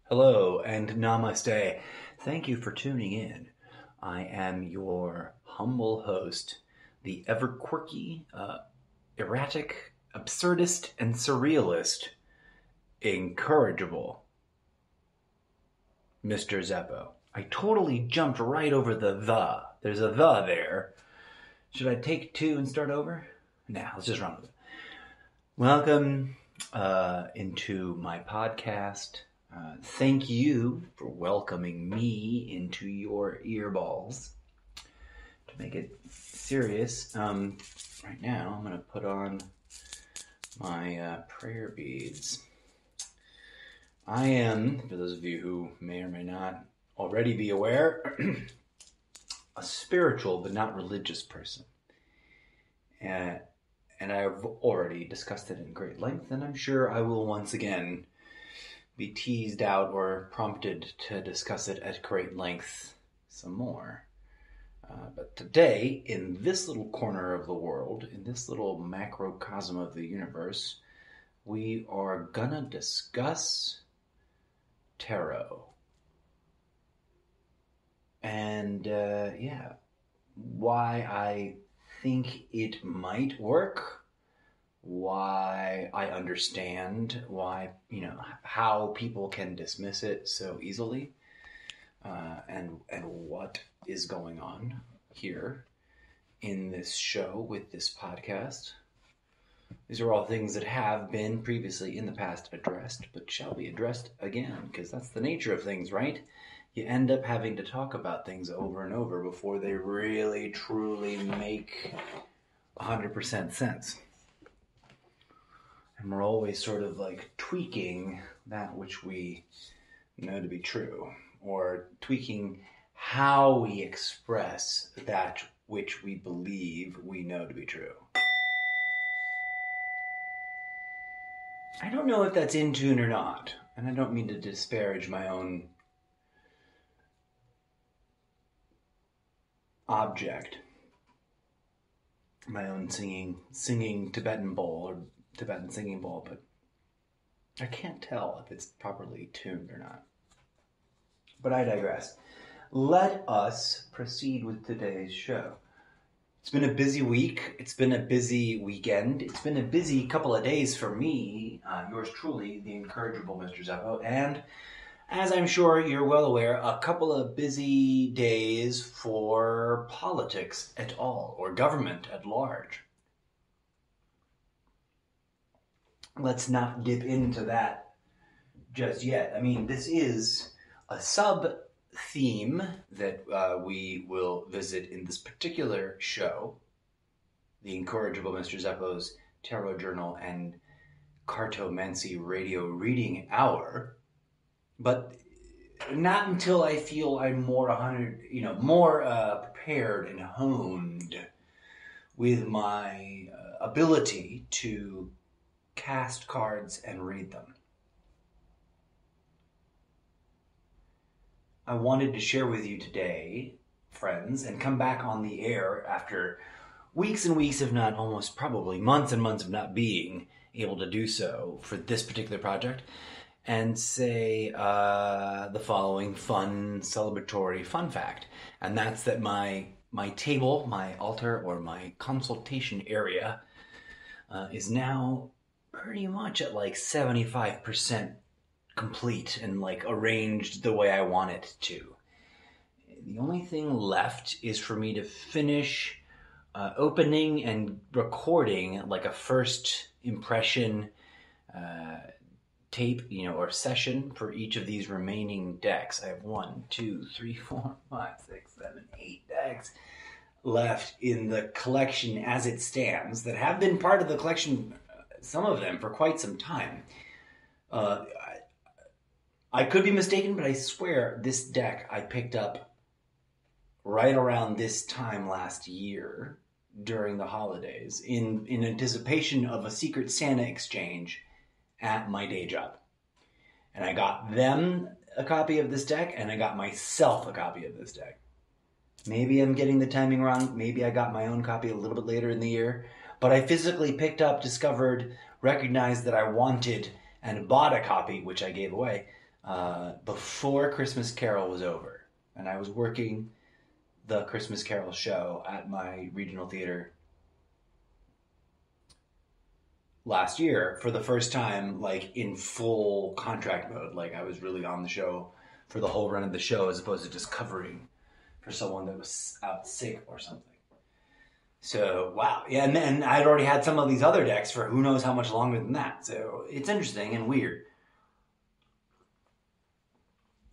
Hello and namaste. Thank you for tuning in. I am your humble host, the ever quirky, erratic, absurdist, and surrealist, incorrigible Mr. Zeppo. I totally jumped right over the. There's a the there. Should I take two and start over? Nah, let's just run with it. Welcome into my podcast. Thank you for welcoming me into your earballs. To make it serious, right now I'm going to put on my prayer beads. I am, for those of you who may or may not already be aware, a spiritual but not religious person. And I've already discussed it in great length, and I'm sure I will once again be teased out or prompted to discuss it at great length some more. But today, in this little corner of the world, in this little macrocosm of the universe, we are gonna discuss tarot. And why I think it might work, why I understand why, how people can dismiss it so easily, and what is going on here in this show with this podcast. These are all things that have been previously in the past addressed, but shall be addressed again, because that's the nature of things, right? You end up having to talk about things over and over before they really, truly make 100% sense. And we're always sort of like tweaking that which we know to be true, or tweaking how we express that which we believe we know to be true. I don't know if that's in tune or not, and I don't mean to disparage my own object, my own singing Tibetan bowl or Tibetan singing bowl, but I can't tell if it's properly tuned or not. But I digress. Let us proceed with today's show. It's been a busy week. It's been a busy weekend. It's been a busy couple of days for me, yours truly, the incorrigible Mr. Zeppo, and as I'm sure you're well aware, a couple of busy days for politics at all, or government at large. Let's not dip into that just yet. I mean, this is a sub-theme that we will visit in this particular show, the incorrigible Mr. Zeppo's Tarot Journal and Cartomancy Radio Reading Hour. But not until I feel I'm more prepared and honed with my ability to cast cards and read them. I wanted to share with you today, friends, and come back on the air after weeks and weeks, if not almost probably months and months of not being able to do so for this particular project, and say the following fun, celebratory fun fact. And that's that my table, my altar, or my consultation area is now pretty much at like 75% complete and like arranged the way I want it to. The only thing left is for me to finish opening and recording like a first impression tape, or session for each of these remaining decks. I have 1, 2, 3, 4, 5, 6, 7, 8 decks left in the collection as it stands that have been part of the collection, some of them, for quite some time. I could be mistaken, but I swear this deck I picked up right around this time last year during the holidays in anticipation of a Secret Santa exchange at my day job. And I got them a copy of this deck, and I got myself a copy of this deck. Maybe I'm getting the timing wrong. Maybe I got my own copy a little bit later in the year. But I physically picked up, discovered, recognized that I wanted, and bought a copy, which I gave away, before Christmas Carol was over. And I was working the Christmas Carol show at my regional theater last year for the first time, like in full contract mode. Like I was really on the show for the whole run of the show as opposed to just covering for someone that was out sick or something. So, wow. Yeah, and then I'd already had some of these other decks for who knows how much longer than that. So it's interesting and weird.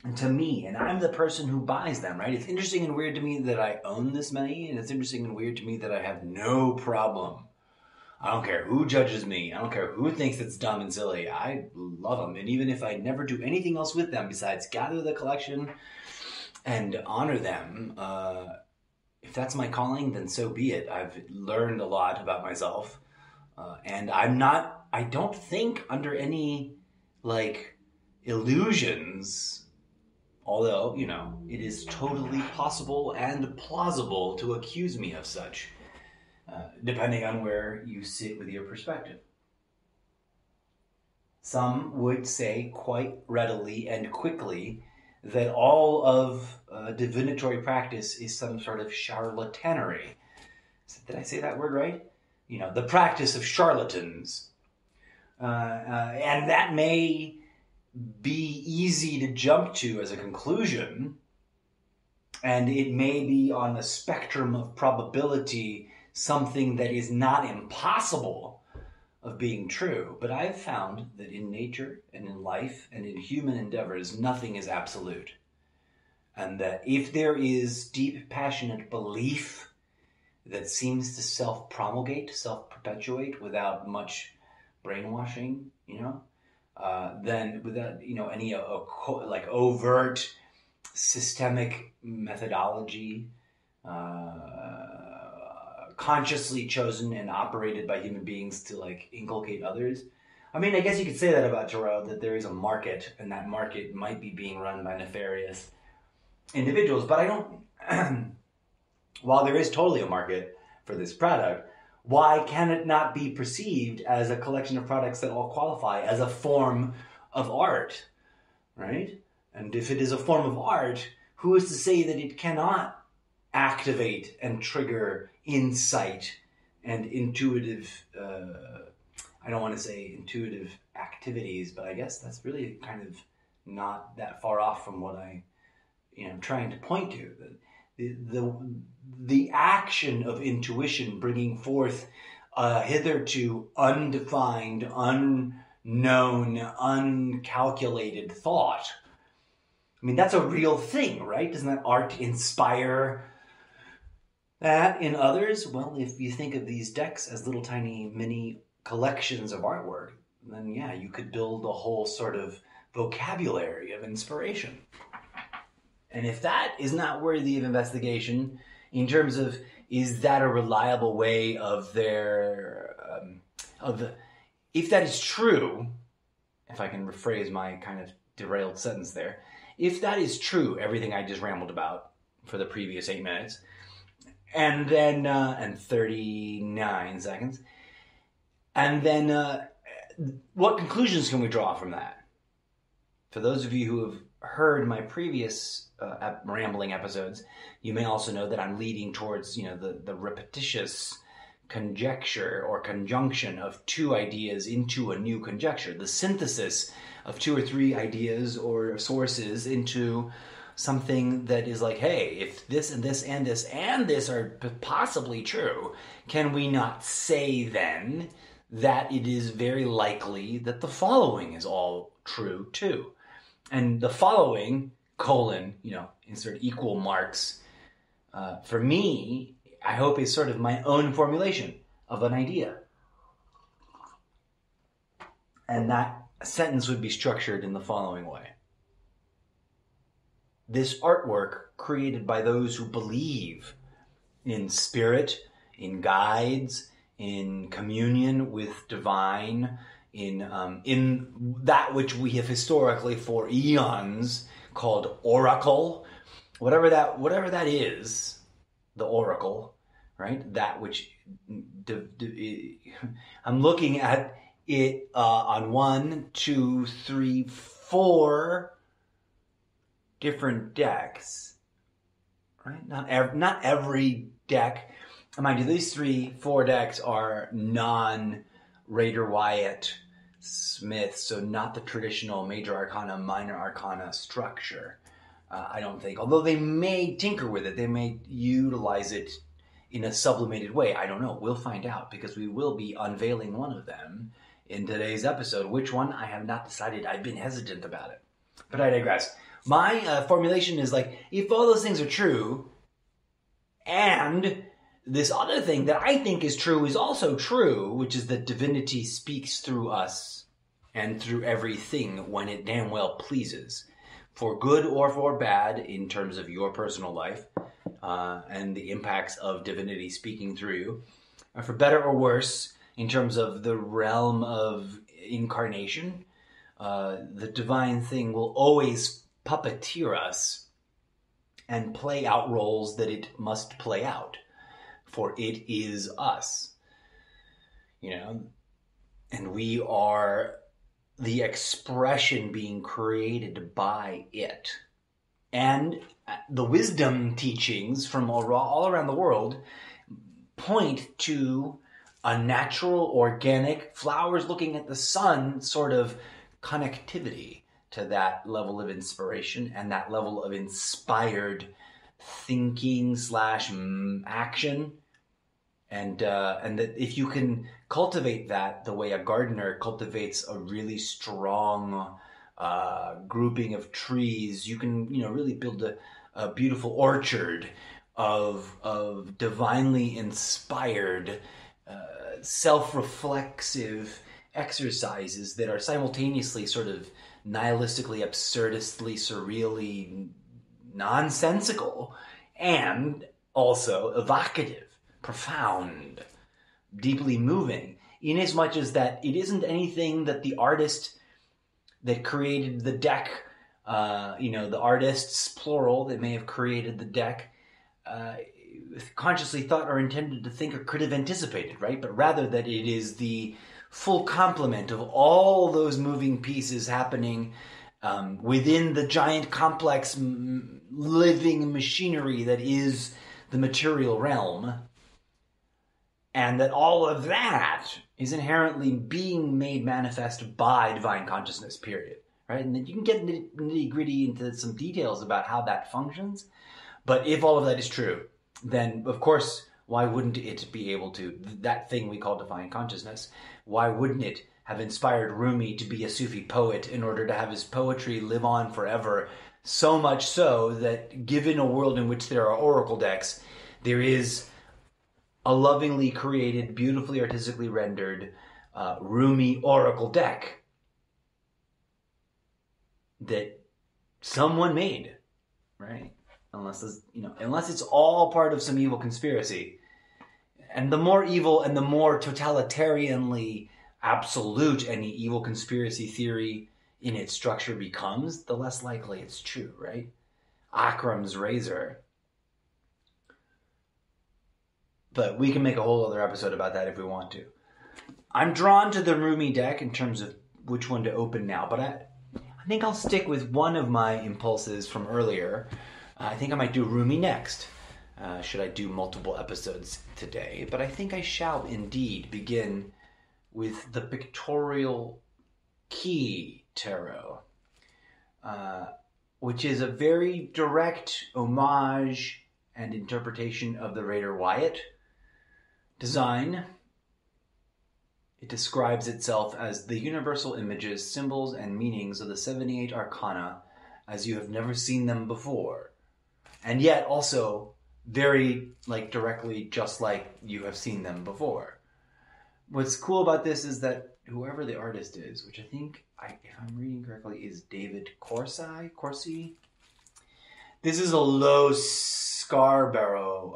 And to me, and I'm the person who buys them, right? It's interesting and weird to me that I own this many, and it's interesting and weird to me that I have no problem. I don't care who judges me. I don't care who thinks it's dumb and silly. I love them. And even if I never do anything else with them besides gather the collection and honor them, if that's my calling, then so be it. I've learned a lot about myself. And I don't think under any, like, illusions, although, you know, it is totally possible and plausible to accuse me of such, depending on where you sit with your perspective. Some would say quite readily and quickly that all of divinatory practice is some sort of charlatanery. Did I say that word right? You know, the practice of charlatans. And that may be easy to jump to as a conclusion, and it may be on the spectrum of probability something that is not impossible of being true. But I've found that in nature and in life and in human endeavors, nothing is absolute. And that if there is deep, passionate belief that seems to self-promulgate, self-perpetuate without much brainwashing, you know, then without, you know, any like overt systemic methodology, consciously chosen and operated by human beings to like inculcate others. I mean, I guess you could say that about tarot, that there is a market, and that market might be being run by nefarious individuals. But I don't, while there is totally a market for this product, why can it not be perceived as a collection of products that all qualify as a form of art, right? And if it is a form of art, who is to say that it cannot activate and trigger insight and intuitive, I don't want to say intuitive activities, but I guess that's really kind of not that far off from what I'm trying to point to. The action of intuition bringing forth hitherto undefined, unknown, uncalculated thought. I mean, that's a real thing, right? Doesn't that art inspire that in others? Well, if you think of these decks as little tiny mini collections of artwork, then yeah, you could build a whole sort of vocabulary of inspiration. And if that is not worthy of investigation, in terms of, is that a reliable way of their, if that is true, if I can rephrase my kind of derailed sentence there, if that is true, everything I just rambled about for the previous 8 minutes, and then, and 39 seconds, and then what conclusions can we draw from that? For those of you who have heard my previous rambling episodes, you may also know that I'm leading towards, the repetitious conjecture or conjunction of two ideas into a new conjecture, the synthesis of 2 or 3 ideas or sources into something that is like, hey, if this and this and this and this are possibly true, can we not say then that it is very likely that the following is all true too? And the following, insert equal marks, for me, I hope is sort of my own formulation of an idea. And that sentence would be structured in the following way. This artwork created by those who believe in spirit, in guides, in communion with divine, in that which we have historically for eons called oracle, whatever that is, the oracle, right? That which I'm looking at it on 1, 2, 3, 4 different decks, right? Not every deck. Mind you, these 4 decks are non-Raider Wyatt Smith, so not the traditional major arcana, minor arcana structure. I don't think. Although they may tinker with it, they may utilize it in a sublimated way. I don't know. We'll find out, because we will be unveiling one of them in today's episode. Which one? I have not decided. I've been hesitant about it. But I digress. My formulation is like, if all those things are true, and this other thing that I think is true is also true, which is that divinity speaks through us and through everything when it damn well pleases, for good or for bad in terms of your personal life and the impacts of divinity speaking through you, or for better or worse in terms of the realm of incarnation. The divine thing will always puppeteer us and play out roles that it must play out, for it is us, and we are the expression being created by it. And the wisdom teachings from all around the world point to a natural, organic, flowers looking at the sun sort of connectivity to that level of inspiration and that level of inspired thinking / action. And that if you can cultivate that the way a gardener cultivates a really strong grouping of trees, you can really build a beautiful orchard of divinely inspired, self-reflexive exercises that are simultaneously sort of nihilistically, absurdistly, surreally nonsensical, and also evocative, profound, deeply moving, in as much as that it isn't anything that the artist that created the deck, the artists, plural, that may have created the deck, consciously thought or intended to think or could have anticipated, right? But rather that it is the full complement of all those moving pieces happening within the giant, complex, living machinery that is the material realm. And that all of that is inherently being made manifest by divine consciousness, period. Right? And then you can get nitty-gritty into some details about how that functions. But if all of that is true, then, of course, why wouldn't it be able to, that thing we call divine consciousness, why wouldn't it have inspired Rumi to be a Sufi poet in order to have his poetry live on forever? So much so that, given a world in which there are oracle decks, there is a lovingly created, beautifully artistically rendered Rumi oracle deck that someone made, right? Unless it's all part of some evil conspiracy. And the more evil and the more totalitarianly absolute any evil conspiracy theory in its structure becomes, the less likely it's true, right? Akram's razor. But we can make a whole other episode about that if we want to. I'm drawn to the Rumi deck in terms of which one to open now, but I think I'll stick with one of my impulses from earlier. I think I might do Rumi next. Should I do multiple episodes today? But I think I shall indeed begin with the Pictorial Key Tarot, which is a very direct homage and interpretation of the Raider Wyatt design. It describes itself as the universal images, symbols, and meanings of the 78 arcana as you have never seen them before. And yet also very directly just like you have seen them before. What's cool about this is that whoever the artist is, which I think, if I'm reading correctly, is David Corsi. This is a Low Scarborough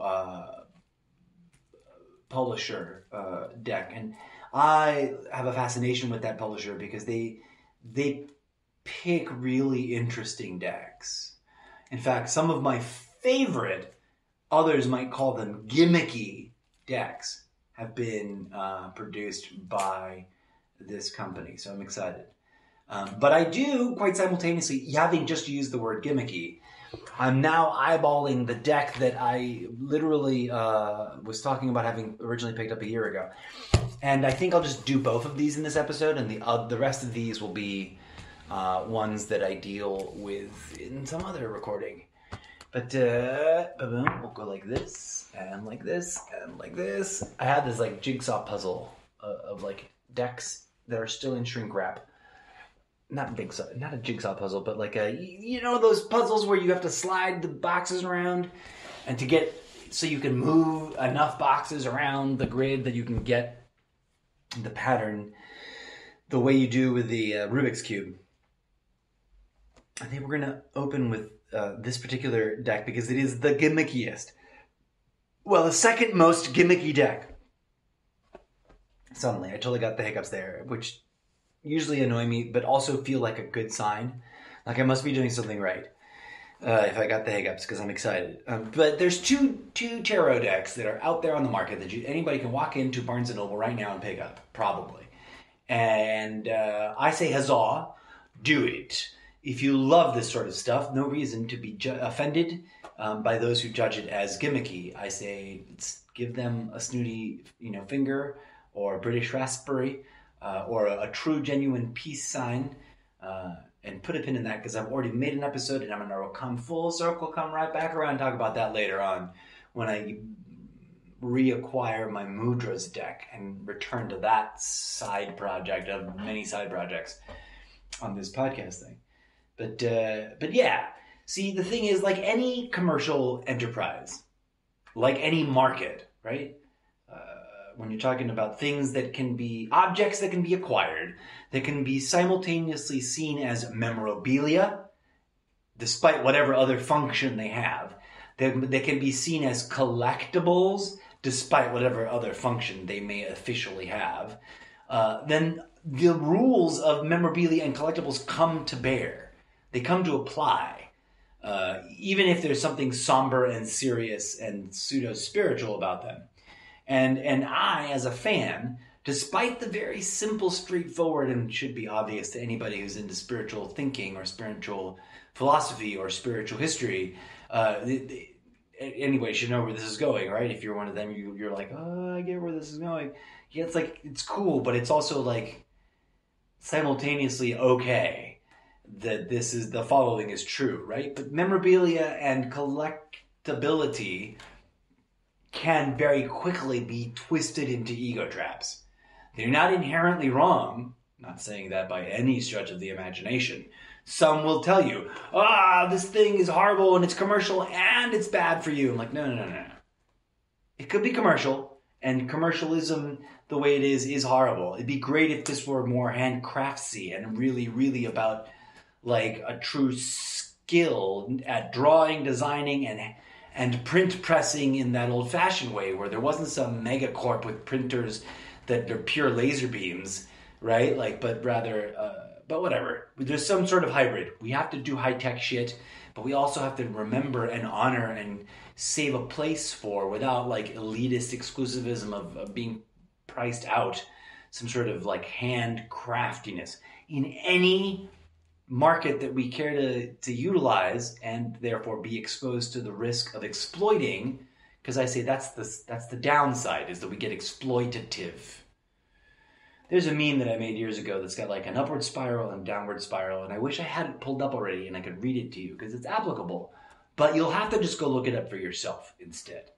publisher deck, and I have a fascination with that publisher because they pick really interesting decks. In fact, some of my favorite, others might call them gimmicky decks, have been produced by this company, so I'm excited. But I do, quite simultaneously, having just used the word gimmicky, I'm now eyeballing the deck that I literally was talking about having originally picked up a year ago. And I think I'll just do both of these in this episode, and the rest of these will be ones that I deal with in some other recording. But we'll go like this, and like this, and like this. I had this like jigsaw puzzle of like decks that are still in shrink wrap. Not a jigsaw puzzle, but like those puzzles where you have to slide the boxes around, and so you can move enough boxes around the grid that you can get the pattern the way you do with the Rubik's Cube. I think we're going to open with this particular deck because it is the gimmickiest. Well, the second most gimmicky deck. Suddenly, I totally got the hiccups there, which usually annoy me, but also feel like a good sign. Like I must be doing something right if I got the hiccups because I'm excited. But there's two tarot decks that are out there on the market that anybody can walk into Barnes & Noble right now and pick up, probably. And I say huzzah, do it. If you love this sort of stuff, no reason to be offended by those who judge it as gimmicky. I say give them a snooty finger or a British raspberry or a true genuine peace sign and put a pin in that because I've already made an episode and I'm going to come full circle, come right back around and talk about that later on when I reacquire my Mudras deck and return to that side project of many side projects on this podcast thing. But yeah, see, the thing is, like any commercial enterprise, like any market, right? When you're talking about things that can be objects that can be acquired, that can be simultaneously seen as memorabilia, despite whatever other function they have, they can be seen as collectibles, despite whatever other function they may officially have, then the rules of memorabilia and collectibles come to bear. They come to apply. Even if there's something somber and serious and pseudo-spiritual about them. And I, as a fan, despite the very simple, straightforward, and should be obvious to anybody who's into spiritual thinking or spiritual philosophy or spiritual history, anybody should know where this is going, right? If you're one of them, you're like, oh, I get where this is going. Yeah, it's like, it's cool, but it's also like simultaneously okay that the following is true, right? But memorabilia and collectability can very quickly be twisted into ego traps. They're not inherently wrong. I'm not saying that by any stretch of the imagination. Some will tell you, this thing is horrible and it's commercial and it's bad for you. I'm like, no. It could be commercial, and commercialism, the way it is horrible. It'd be great if this were more handcraftsy and really, really about like a true skill at drawing, designing, and print pressing in that old-fashioned way where there wasn't some megacorp with printers that are pure laser beams, right? Like, but rather, but whatever. There's some sort of hybrid. We have to do high-tech shit, but we also have to remember and honor and save a place for, without like elitist exclusivism of being priced out, some sort of like handcraftiness. In any market that we care to utilize and therefore be exposed to the risk of exploiting, because I say that's the downside, is that we get exploitative. There's a meme that I made years ago that's got like an upward spiral and downward spiral, and I wish I had it pulled up already and I could read it to you because it's applicable, but you'll have to just go look it up for yourself instead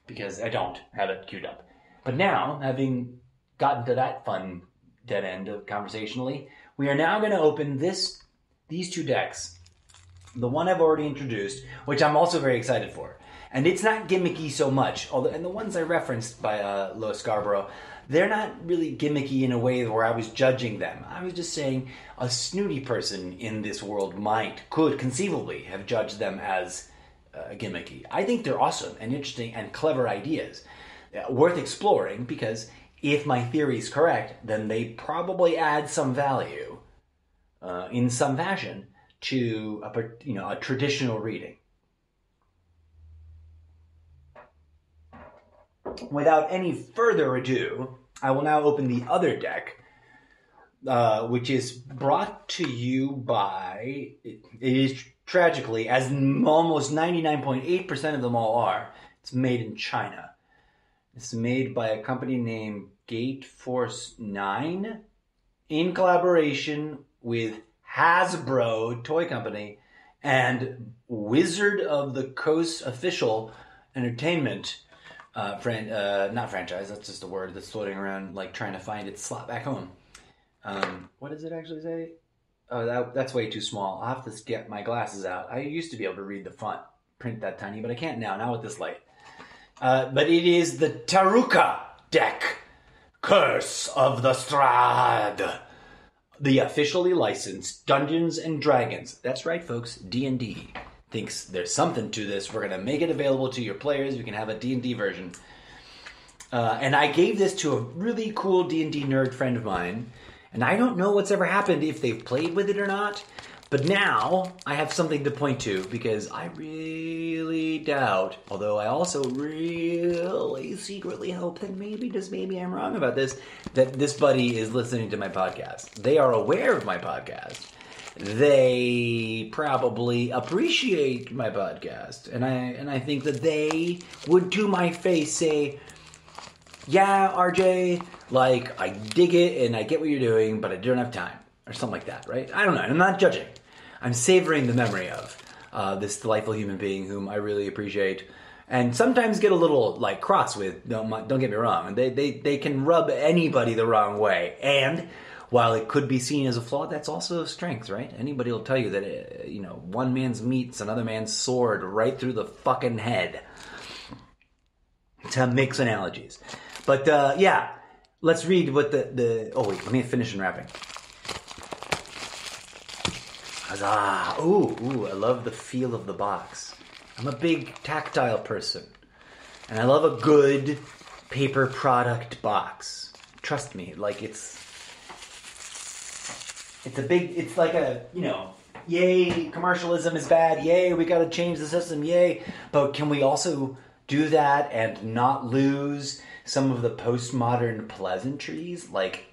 because I don't have it queued up. But now, having gotten to that fun dead end of conversationally, we are now going to open these two decks. The one I've already introduced, which I'm also very excited for. And it's not gimmicky so much. And the ones I referenced by Lois Scarborough, they're not really gimmicky in a way where I was judging them. I was just saying a snooty person in this world could conceivably have judged them as gimmicky. I think they're awesome and interesting and clever ideas. Worth exploring because if my theory is correct, then they probably add some value in some fashion to a traditional reading. Without any further ado, I will now open the other deck, which is brought to you by, it is tragically, as almost 99.8% of them all are, it's made in China. It's made by a company named Gate Force 9 in collaboration with Hasbro Toy Company and Wizard of the Coast Official Entertainment. Not franchise, that's just a word that's floating around, like trying to find its slot back home. What does it actually say? Oh, that's way too small. I'll have to get my glasses out. I used to be able to read the font, print that tiny, but I can't now, not with this light. But it is the Tarokka deck, Curse of the Strahd, the officially licensed Dungeons and Dragons. That's right, folks, D&D thinks there's something to this. We're going to make it available to your players. You can have a D&D version. And I gave this to a really cool D&D nerd friend of mine. And I don't know what's ever happened, if they've played with it or not. But now I have something to point to, because I really doubt, although I also really secretly hope that maybe, just maybe I'm wrong about this, that this buddy is listening to my podcast. They are aware of my podcast. They probably appreciate my podcast. And I think that they would to my face say, yeah, RJ, like, I dig it and I get what you're doing, but I don't have time. Or something like that, right? I don't know. I'm not judging. I'm savoring the memory of this delightful human being whom I really appreciate. And sometimes get a little, like, cross with. Don't get me wrong. They can rub anybody the wrong way. And while it could be seen as a flaw, that's also a strength, right? Anybody will tell you that, one man's meat's another man's sword right through the fucking head. To mix analogies. But, yeah, let's read what oh, wait, let me finish unwrapping. Huzzah! Ooh, I love the feel of the box. I'm a big tactile person. And I love a good paper product box. Trust me, like it's like a, yay, commercialism is bad, yay, we gotta change the system, yay. But can we also do that and not lose some of the postmodern pleasantries, like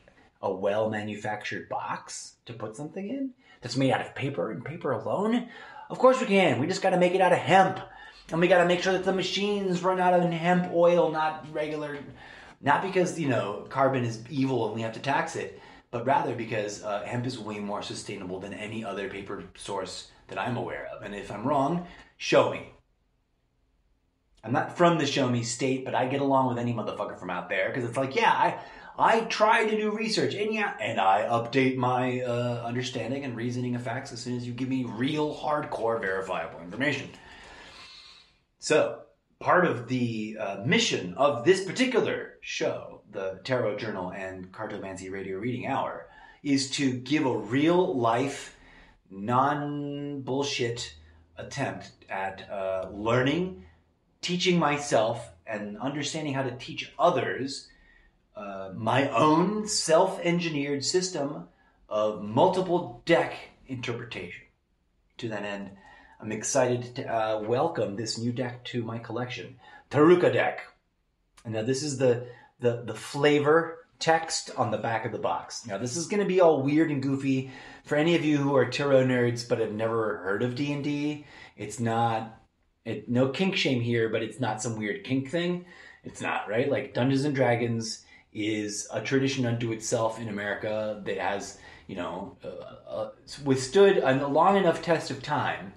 a well-manufactured box to put something in that's made out of paper and paper alone? Of course we can. We just got to make it out of hemp. And we got to make sure that the machines run out of hemp oil, not regular, not because, carbon is evil and we have to tax it, but rather because hemp is way more sustainable than any other paper source that I'm aware of. And if I'm wrong, show me. I'm not from the show me state, but I get along with any motherfucker from out there, because it's like, yeah, I try to do research, and I update my understanding and reasoning of facts as soon as you give me real, hardcore, verifiable information. So, part of the mission of this particular show, the Tarot Journal and Cartomancy Radio Reading Hour, is to give a real-life, non-bullshit attempt at learning, teaching myself, and understanding how to teach others my own self-engineered system of multiple deck interpretation. To that end, I'm excited to welcome this new deck to my collection, Tarokka deck. And now this is the flavor text on the back of the box. Now this is going to be all weird and goofy for any of you who are tarot nerds but have never heard of D&D. It's not, no kink shame here, but it's not some weird kink thing. It's not, right? Like Dungeons and Dragons is a tradition unto itself in America that has, withstood a long enough test of time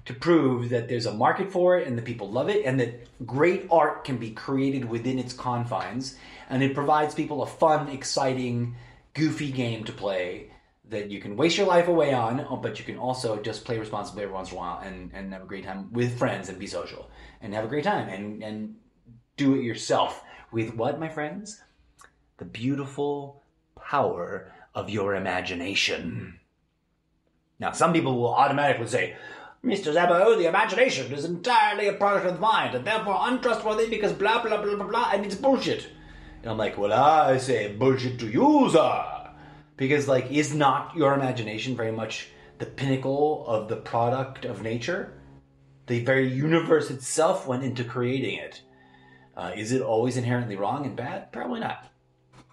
to prove that there's a market for it and that people love it, and that great art can be created within its confines, and it provides people a fun, exciting, goofy game to play that you can waste your life away on, but you can also just play responsibly every once in a while and have a great time with friends and be social and have a great time and do it yourself with what, my friends? The beautiful power of your imagination. Now, some people will automatically say, Mr. Zabo, the imagination is entirely a product of the mind and therefore untrustworthy because blah, blah, blah, blah, blah, and it's bullshit. And I'm like, well, I say bullshit to you, sir. Because, is not your imagination very much the pinnacle of the product of nature? The very universe itself went into creating it. Is it always inherently wrong and bad? Probably not.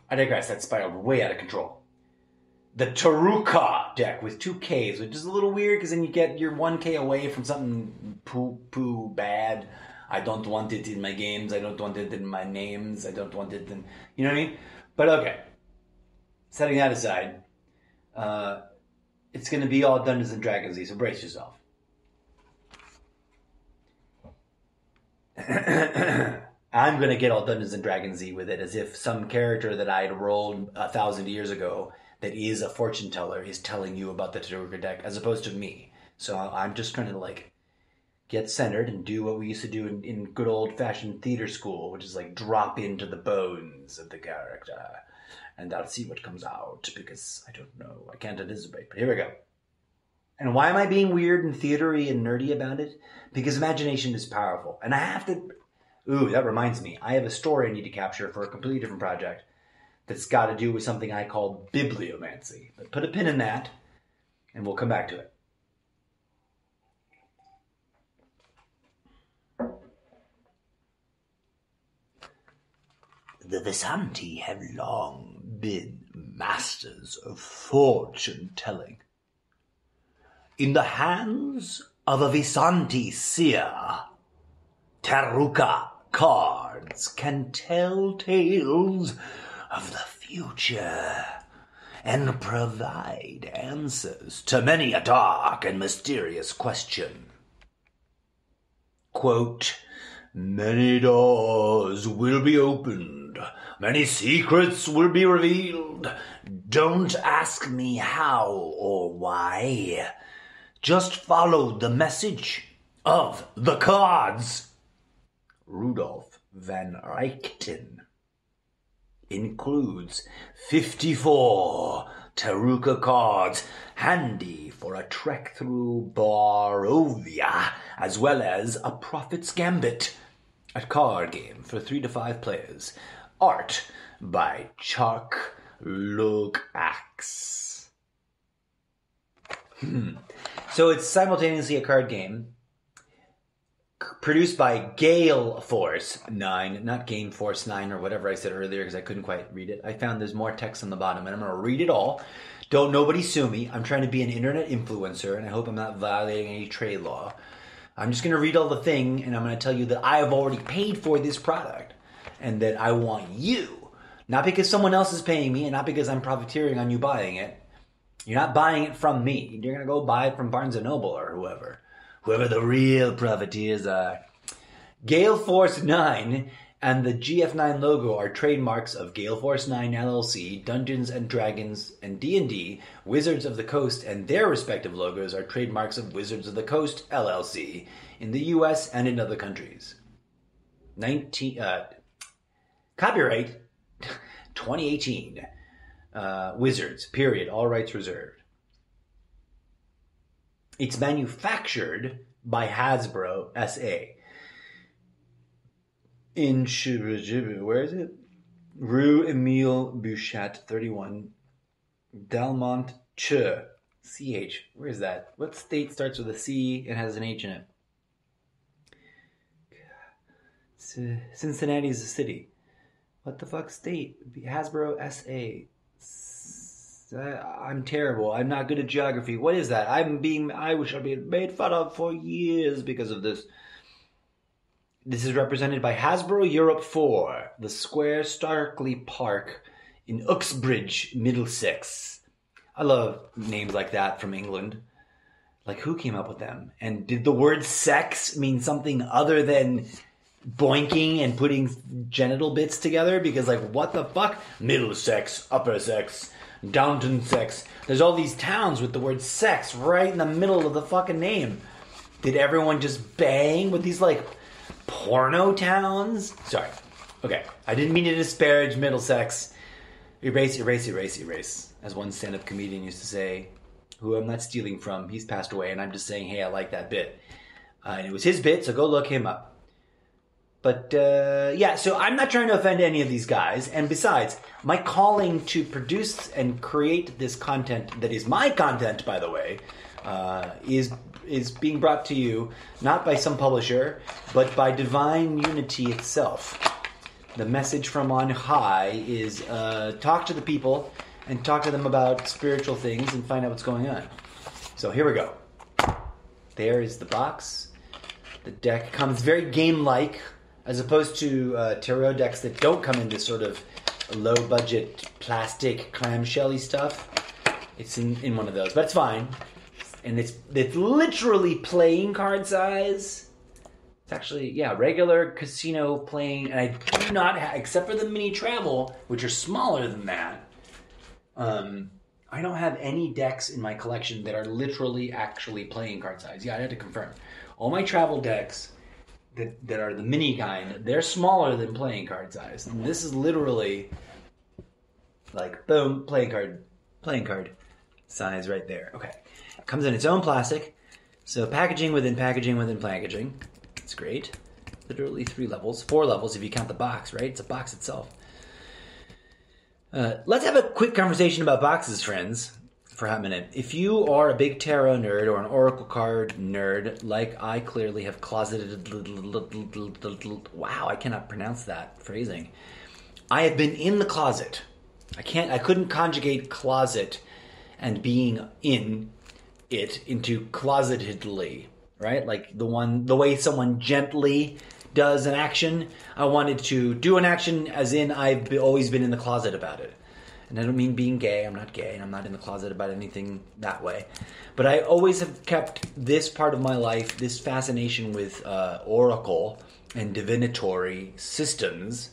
I digress. That spiraled way out of control. the Tarokka deck with 2 Ks, which is a little weird because then you're 1 K away from something poo bad. I don't want it in my games. I don't want it in my names. I don't want it in... You know what I mean? But okay. Setting that aside, it's going to be all Dungeons & Dragons-y, so brace yourself. I'm going to get all Dungeons & Dragons-y with it as if some character that I had rolled 1,000 years ago that is a fortune teller is telling you about the Tarokka deck as opposed to me. So I'm just trying to like get centered and do what we used to do in good old-fashioned theater school, which is like drop into the bones of the character. And I'll see what comes out, because I don't know. I can't anticipate, but here we go. And why am I being weird and theatery and nerdy about it? Because imagination is powerful. And I have to... Ooh, that reminds me. I have a story I need to capture for a completely different project that's got to do with something I call bibliomancy. But put a pin in that, and we'll come back to it. The Visanti have long been masters of fortune-telling. In the hands of a Visanti seer, Tarokka cards can tell tales of the future and provide answers to many a dark and mysterious question. Quote, many doors will be opened, many secrets will be revealed. Don't ask me how or why. Just follow the message of the cards. Rudolf van Reichten includes 54 Tarokka cards, handy for a trek through Barovia, as well as a Prophet's Gambit, a card game for 3 to 5 players. Art by Chuck Lukacs. So it's simultaneously a card game produced by Gale Force 9, not Game Force 9 or whatever I said earlier because I couldn't quite read it. I found there's more text on the bottom and I'm going to read it all. Don't nobody sue me. I'm trying to be an internet influencer and I hope I'm not violating any trade law. I'm just going to read all the thing and I'm going to tell you that I have already paid for this product and that I want you, not because someone else is paying me and not because I'm profiteering on you buying it. You're not buying it from me. You're going to go buy it from Barnes & Noble or whoever the real profiteers are. Gale Force 9 and the GF9 logo are trademarks of Gale Force 9 LLC, Dungeons & Dragons, and D&D, Wizards of the Coast, and their respective logos are trademarks of Wizards of the Coast LLC in the US and in other countries. Copyright 2018. Wizards, period. All rights reserved. It's manufactured by Hasbro S.A. in where is it? Rue Emile Bouchat, 31, Delmont CH. Where is that? What state starts with a C and has an H in it? Cincinnati is a city. What the fuck state? Hasbro S.A. I'm terrible. I'm not good at geography. What is that? I wish I'd been made fun of for years because of this. This is represented by Hasbro Europe 4, the Square Starkley Park in Uxbridge, Middlesex. I love names like that from England. Like, who came up with them? And did the word sex mean something other than boinking and putting genital bits together? Because, like, what the fuck? Middlesex, upper sex, Downton sex. There's all these towns with the word sex right in the middle of the fucking name. Did everyone just bang with these, like, porno towns? Sorry. Okay. I didn't mean to disparage Middlesex. Erase, erase, erase, erase. As one stand-up comedian used to say, who I'm not stealing from. He's passed away, and I'm just saying, hey, I like that bit. And it was his bit, so go look him up. But, yeah, so I'm not trying to offend any of these guys. And besides, my calling to produce and create this content that is my content, by the way, is being brought to you not by some publisher, but by divine unity itself. The message from on high is talk to the people and talk to them about spiritual things and find out what's going on. So here we go. There is the box. The deck comes very game-like, as opposed to tarot decks that don't come in this sort of low-budget plastic clamshell-y stuff. It's in one of those, but it's fine. And it's literally playing card size. It's actually, yeah, regular casino playing, and I do not have, except for the mini travel, which are smaller than that, I don't have any decks in my collection that are literally actually playing card size. Yeah, I had to confirm. All my travel decks that are the mini kind, they're smaller than playing card size. And this is literally like, boom, playing card size right there. Okay. It comes in its own plastic. So packaging within packaging within packaging. It's great. Literally 3 levels, 4 levels if you count the box, right? It's a box itself. Let's have a quick conversation about boxes, friends, for a hot minute. If you are a big tarot nerd or an oracle card nerd, like I clearly have closeted... Wow, I cannot pronounce that phrasing. I have been in the closet. I couldn't conjugate closet and being in it into closetedly, right? Like the way someone gently does an action. I wanted to do an action as in I've always been in the closet about it. And I don't mean being gay. I'm not gay. I'm not in the closet about anything that way. But I always have kept this part of my life, this fascination with oracle and divinatory systems,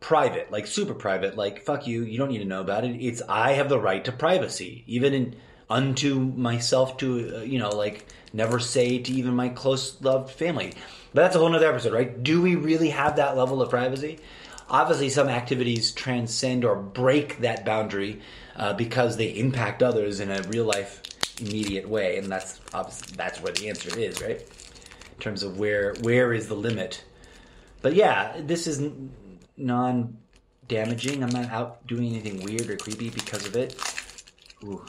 private, like super private. Like, fuck you, you don't need to know about it. I have the right to privacy, even unto myself to, like never say to even my close loved family. But that's a whole nother episode, right? Do we really have that level of privacy? Obviously, some activities transcend or break that boundary because they impact others in a real life, immediate way, and that's where the answer is, right? In terms of where is the limit. But yeah, this is non-damaging. I'm not out doing anything weird or creepy because of it. Ooh.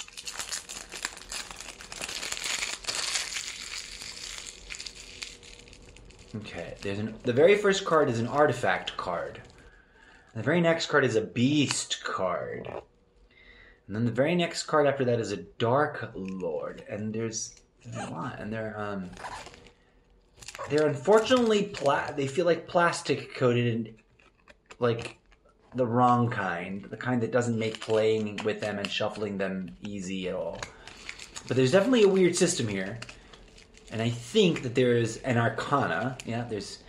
Okay, the very first card is an artifact card. The very next card is a beast card. And then the very next card after that is a Dark Lord. And there's a lot. And they're unfortunately, they feel like plastic coated and like the wrong kind. The kind that doesn't make playing with them and shuffling them easy at all. But there's definitely a weird system here. And I think that there is an arcana. Yeah, there's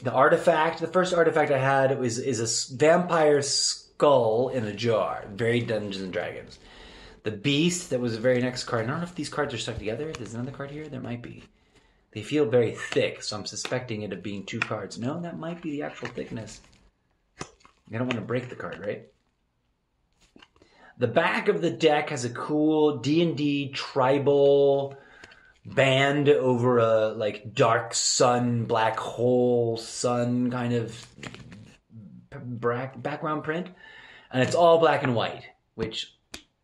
the artifact. The first artifact I had is a vampire skull in a jar. Very Dungeons and Dragons. The beast, that was the very next card. I don't know if these cards are stuck together. There's another card here. There might be. They feel very thick, so I'm suspecting it of being 2 cards. No, that might be the actual thickness. I don't want to break the card, right? The back of the deck has a cool D&D tribal band over a like dark sun, black hole sun kind of background print, and it's all black and white, which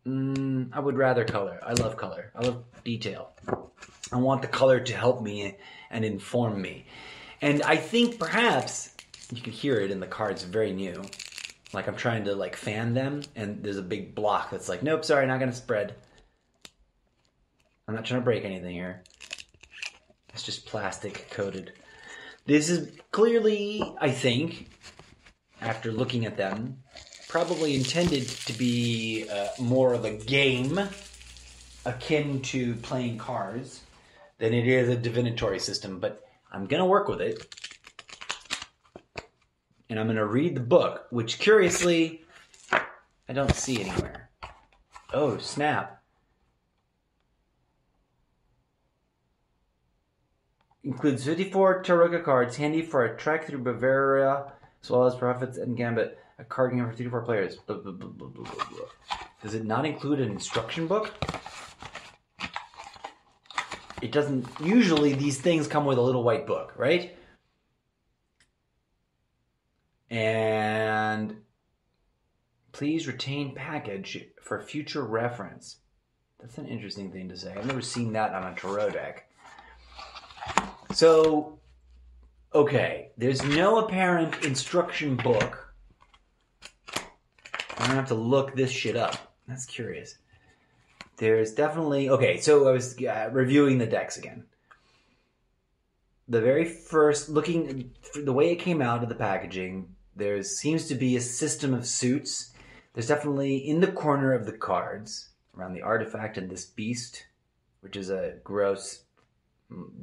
I would rather color. I love color. I love detail. I want the color to help me and inform me. And I think perhaps you can hear it in the cards, very new. Like I'm trying to like fan them, and there's a big block that's like, nope, sorry, not going to spread. I'm not trying to break anything here. It's just plastic coated. This is clearly, I think, after looking at them, probably intended to be more of a game akin to playing cards than it is a divinatory system. But I'm going to work with it. And I'm going to read the book, which curiously, I don't see anywhere. Oh, snap. Includes 54 Tarokka cards, handy for a trek through Bavaria, as well as Prophets and Gambit. A card game for 3 to 4 players. Blah, blah, blah, blah, blah, blah. Does it not include an instruction book? It doesn't. Usually these things come with a little white book, right? And please retain package for future reference. That's an interesting thing to say. I've never seen that on a tarot deck. So, okay, there's no apparent instruction book. I'm gonna have to look this shit up. That's curious. There's definitely... Okay, so I was reviewing the decks again. The very first, looking... The way it came out of the packaging, there seems to be a system of suits. There's definitely, in the corner of the cards, around the artifact and this beast, which is a gross,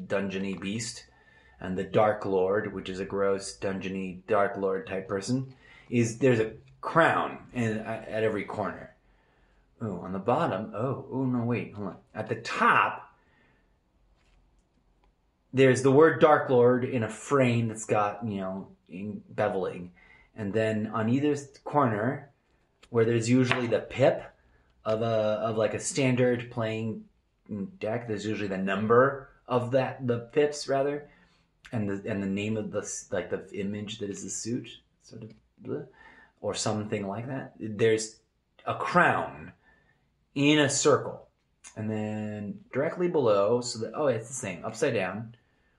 dungeony beast, and the Dark Lord, which is a gross, dungeony, Dark Lord type person, there's a crown at every corner. Oh, on the bottom, no, wait, hold on. At the top, there's the word Dark Lord in a frame that's got, in beveling. And then on either corner, where there's usually the pip of like a standard playing deck, there's usually the number of the pips rather, and the name of the image that is the suit, sort of, or something like that. There's a crown in a circle, and then directly below, it's the same, upside down,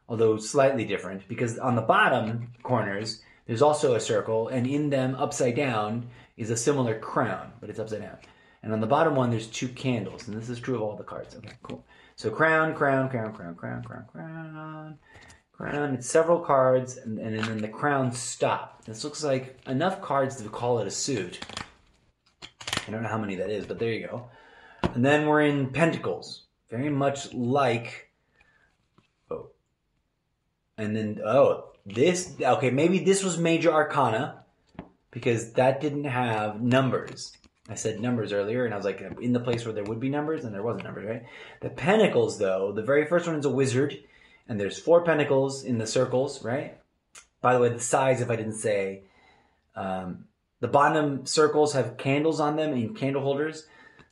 although slightly different, because on the bottom corners there's also a circle, and in them upside down is a similar crown, but it's upside down. And on the bottom one there's 2 candles, and this is true of all the cards. Okay, cool. So crown, crown, crown, crown, crown, crown, crown, crown. It's several cards, and then the crowns stop. This looks like enough cards to call it a suit. I don't know how many that is, but there you go. And then we're in Pentacles. Very much like... And then, maybe this was Major Arcana, because that didn't have numbers. I said numbers earlier, and I was like, in the place where there would be numbers, and there wasn't numbers, right? The Pentacles, though, the very first one is a wizard, and there's 4 pentacles in the circles, right? By the way, the size, if I didn't say, the bottom circles have candles on them in candle holders.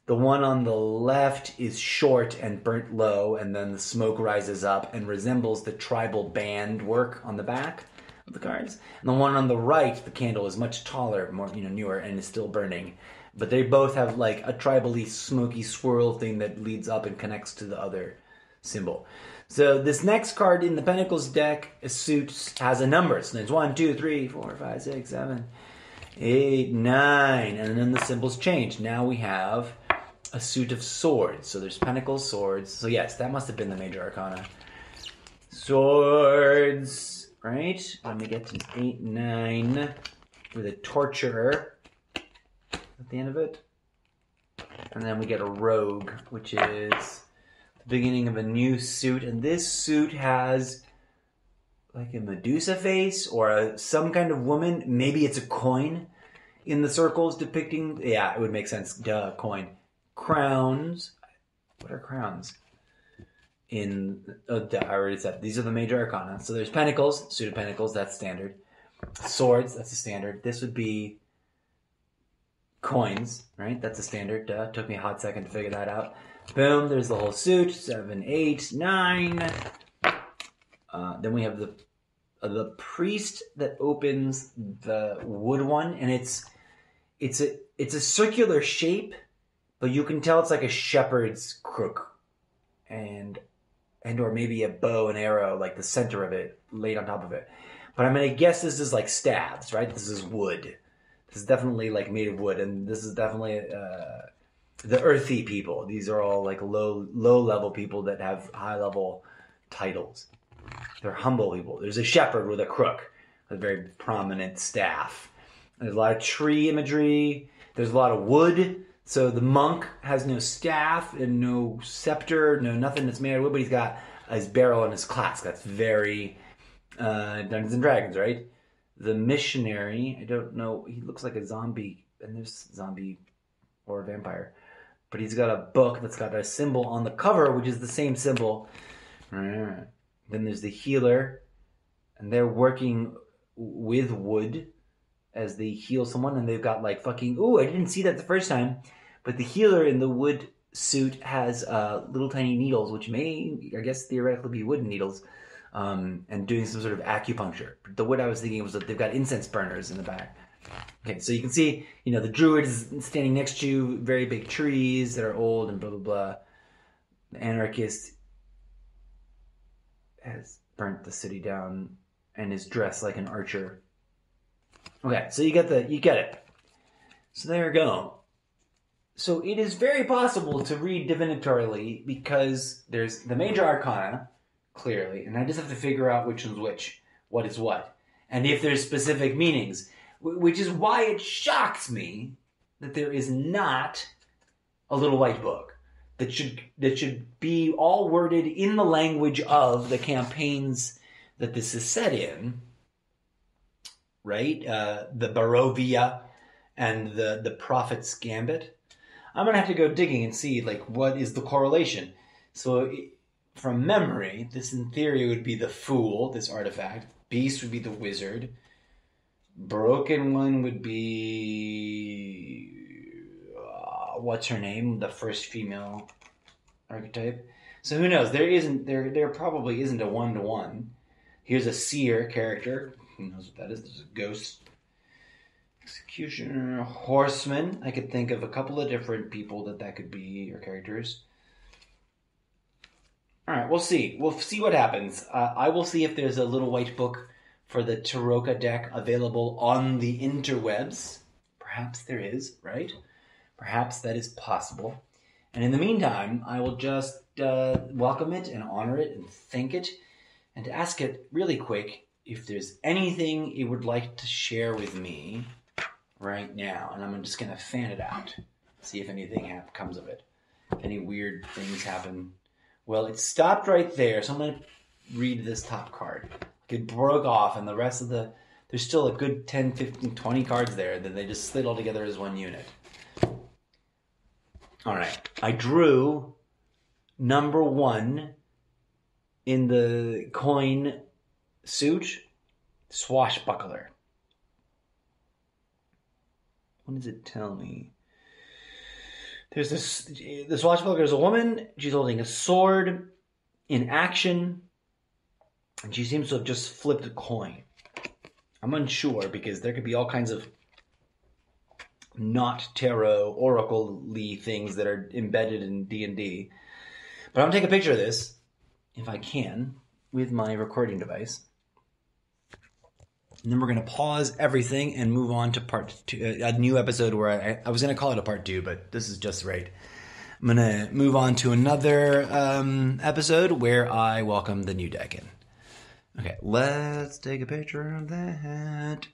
The one on the left is short and burnt low, and then the smoke rises up and resembles the tribal band work on the back of the cards. And the one on the right, the candle is much taller, more newer, and is still burning. But they both have like a tribally smoky swirl thing that leads up and connects to the other symbol. So this next card in the Pentacles deck, a suit, has a number. So there's 1, 2, 3, 4, 5, 6, 7, 8, 9, and then the symbols change. Now we have a suit of swords. So there's Pentacles, swords. So yes, that must have been the Major Arcana. Swords, right? Let me get to 8, 9 with a torturer at the end of it. And then we get a rogue, which is the beginning of a new suit. And this suit has like a Medusa face or some kind of woman. Maybe it's a coin in the circles depicting... Yeah, it would make sense. Duh, coin. Crowns. What are crowns? I already said. These are the Major Arcana. So there's Pentacles, suit of Pentacles, that's standard. Swords, that's a standard. This would be coins, right? That's a standard. Duh. Took me a hot second to figure that out. Boom, there's the whole suit. 7, 8, 9. Then we have the priest that opens the wood one, and it's a circular shape, but you can tell it's like a shepherd's crook, and or maybe a bow and arrow, like the center of it laid on top of it. But I'm gonna guess this is like staves, right? This is wood. This is definitely like made of wood, and this is definitely the earthy people. These are all like low level people that have high level titles. They're humble people. There's a shepherd with a crook, a very prominent staff. There's a lot of tree imagery. There's a lot of wood. So the monk has no staff and no scepter, no nothing that's made of wood, but he's got his barrel and his clasp. That's very Dungeons and Dragons, right? The missionary, I don't know, he looks like a zombie, and there's zombie or a vampire. But he's got a book that's got a symbol on the cover, which is the same symbol. Then there's the healer, and they're working with wood as they heal someone, and they've got like fucking... Ooh, I didn't see that the first time. But the healer in the wood suit has little tiny needles, which may, I guess, theoretically be wooden needles, and doing some sort of acupuncture. The wood I was thinking was that they've got incense burners in the back. Okay, so you can see, the druid is standing next to very big trees that are old and blah, blah, blah. The anarchist has burnt the city down and is dressed like an archer. Okay, so you get it. So there you go. So it is very possible to read divinatorily because there's the major arcana, clearly, and I just have to figure out which one's which, what is what, and if there's specific meanings, which is why it shocks me that there is not a little white book that should be all worded in the language of the campaigns that this is set in, right? The Barovia and the Prophet's Gambit. I'm going to have to go digging and see, like, what is the correlation. So from memory, this in theory would be the Fool, this artifact. Beast would be the Wizard. Broken One would be... what's her name? The first female archetype. So who knows? There probably isn't a one-to-one. Here's a Seer character. Who knows what that is? There's a Ghost. Executioner, Horseman. I could think of a couple of different people that could be, or characters. All right, we'll see. We'll see what happens. I will see if there's a little white book for the Tarokka deck available on the interwebs. Perhaps there is, right? Perhaps that is possible. And in the meantime, I will just welcome it and honor it and thank it and ask it really quick if there's anything it would like to share with me right now. And I'm just going to fan it out, see if anything comes of it. If any weird things happen. Well, it stopped right there, so I'm going to read this top card. It broke off, and the rest of there's still a good 10, 15, 20 cards there. Then they just slid all together as one unit. All right. I drew number 1 in the coin suit, Swashbuckler. What does it tell me? There's the Swashbuckler is a woman. She's holding a sword in action, and she seems to have just flipped a coin. I'm unsure because there could be all kinds of not tarot, oracle-y things that are embedded in D&D. But I'm going to take a picture of this, if I can, with my recording device. And then we're going to pause everything and move on to part 2, a new episode where I was going to call it a part 2, but this is just right. I'm going to move on to another episode where I welcome the new deck in. Okay, let's take a picture of that.